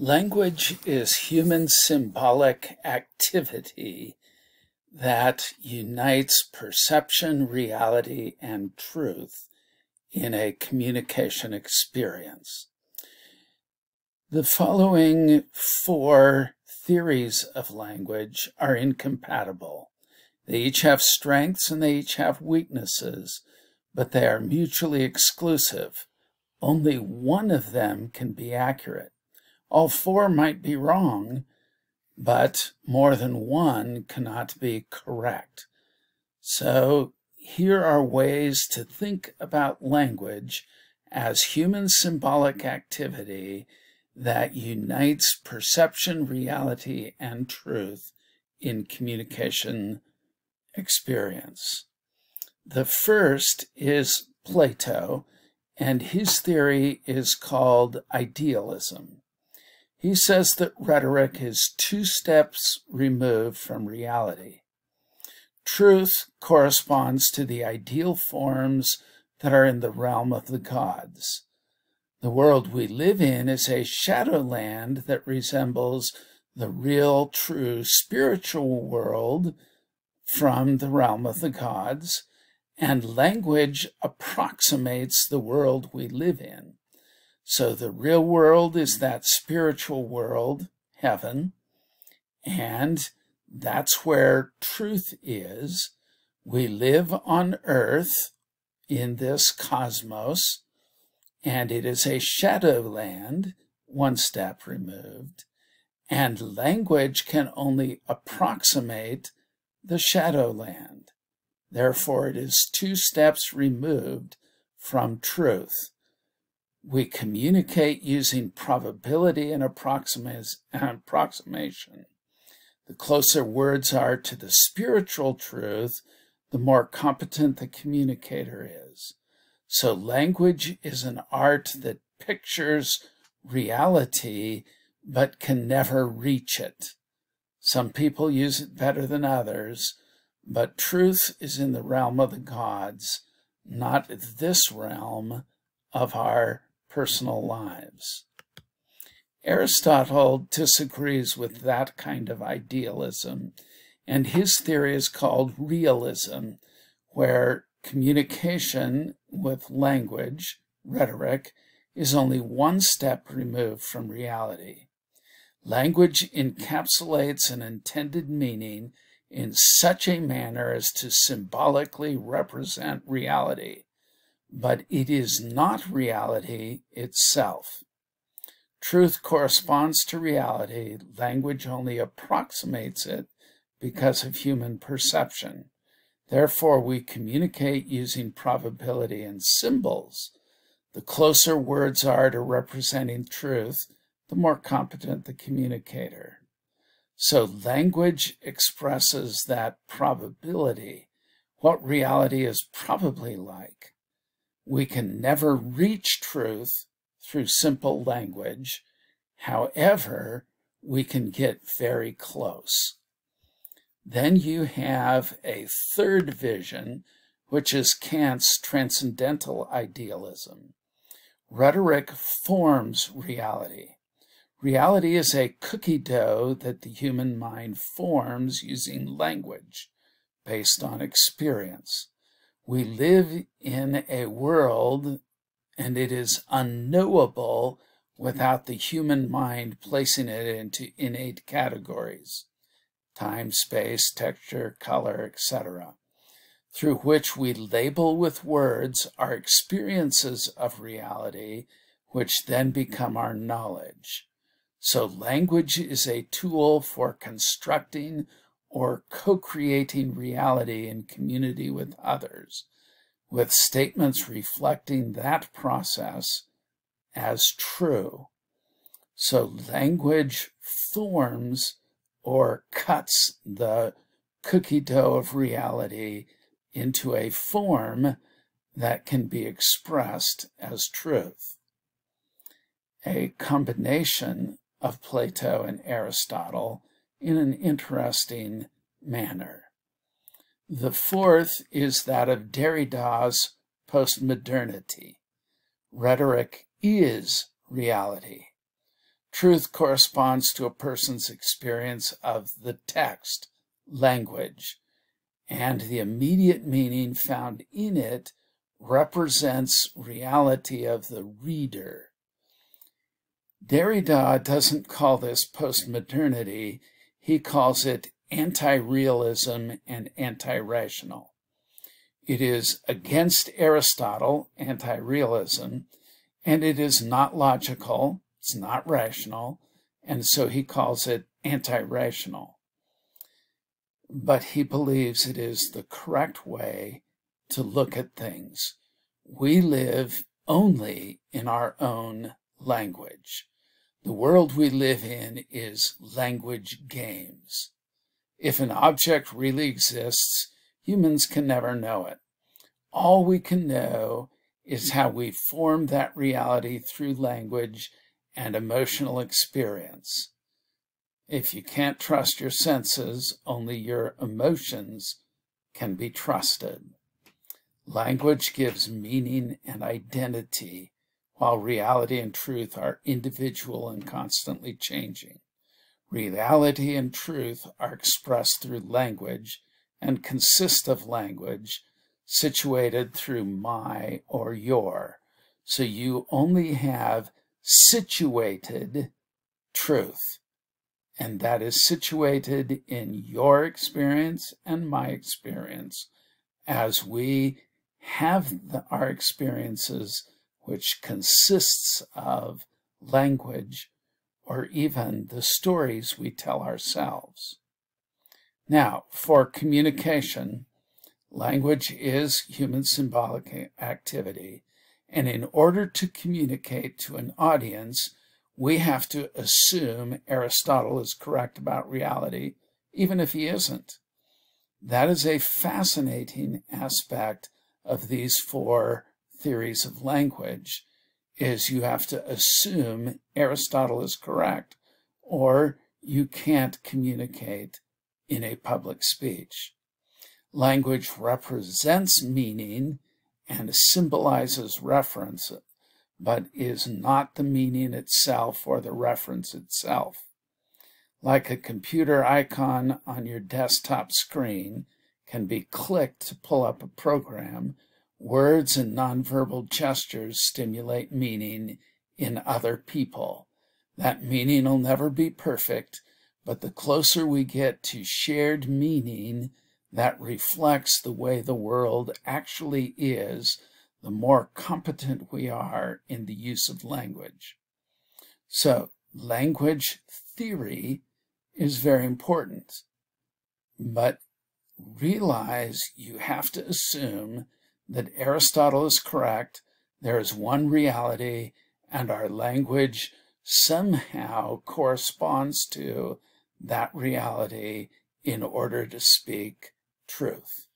Language is human symbolic activity that unites perception, reality, and truth in a communication experience. The following four theories of language are incompatible. They each have strengths and they each have weaknesses, but they are mutually exclusive. Only one of them can be accurate. All four might be wrong, but more than one cannot be correct. So here are ways to think about language as human symbolic activity that unites perception, reality, and truth in communication experience. The first is Plato, and his theory is called Idealism. He says that rhetoric is 2 steps removed from reality. Truth corresponds to the ideal forms that are in the realm of the gods. The world we live in is a shadowland that resembles the real, true, spiritual world from the realm of the gods, and language approximates the world we live in. So the real world is that spiritual world, heaven, and that's where truth is. We live on earth in this cosmos, and it is a shadowland, 1 step removed, and language can only approximate the shadowland. Therefore, it is 2 steps removed from truth. We communicate using probability and approximation. The closer words are to the spiritual truth, the more competent the communicator is. So language is an art that pictures reality but can never reach it. Some people use it better than others, but truth is in the realm of the gods, not this realm of our personal lives. Aristotle disagrees with that kind of idealism, and his theory is called realism, where communication with language, rhetoric, is only 1 step removed from reality. Language encapsulates an intended meaning in such a manner as to symbolically represent reality, but it is not reality itself. Truth corresponds to reality. Language only approximates it because of human perception. Therefore, we communicate using probability and symbols. The closer words are to representing truth, the more competent the communicator. So language expresses that probability, what reality is probably like. We can never reach truth through simple language. However, we can get very close. Then you have a third vision, which is Kant's Transcendental idealism. Rhetoric forms reality. Reality is a cookie dough that the human mind forms using language based on experience. We live in a world, and it is unknowable without the human mind placing it into innate categories: time, space, texture, color, etc., through which we label with words our experiences of reality, which then become our knowledge. So language is a tool for constructing or co-creating reality in community with others, with statements reflecting that process as true. So language forms or cuts the cookie dough of reality into a form that can be expressed as truth. A combination of Plato and Aristotle in an interesting manner. The fourth is that of Derrida's postmodernity. Rhetoric is reality. Truth corresponds to a person's experience of the text, language, and the immediate meaning found in it represents reality of the reader. Derrida doesn't call this postmodernity, he calls it anti-realism and anti-rational. It is against Aristotle, anti-realism, and it is not logical, it's not rational, and so he calls it anti-rational. But he believes it is the correct way to look at things. We live only in our own language. The world we live in is language games. If an object really exists, humans can never know it. All we can know is how we form that reality through language and emotional experience. If you can't trust your senses, only your emotions can be trusted. Language gives meaning and identity, while reality and truth are individual and constantly changing. Reality and truth are expressed through language and consist of language situated through my or your. So you only have situated truth, and that is situated in your experience and my experience as we have our experiences, which consists of language or even the stories we tell ourselves. Now, for communication, language is human symbolic activity, and in order to communicate to an audience, we have to assume Aristotle is correct about reality, even if he isn't. That is a fascinating aspect of these four theories of language, is you have to assume Aristotle is correct, or you can't communicate in a public speech. Language represents meaning and symbolizes reference, but is not the meaning itself or the reference itself. Like a computer icon on your desktop screen can be clicked to pull up a program, words and nonverbal gestures stimulate meaning in other people. That meaning will never be perfect, but the closer we get to shared meaning that reflects the way the world actually is, the more competent we are in the use of language. So, language theory is very important, but realize you have to assume that Aristotle is correct, there is one reality, and our language somehow corresponds to that reality in order to speak truth.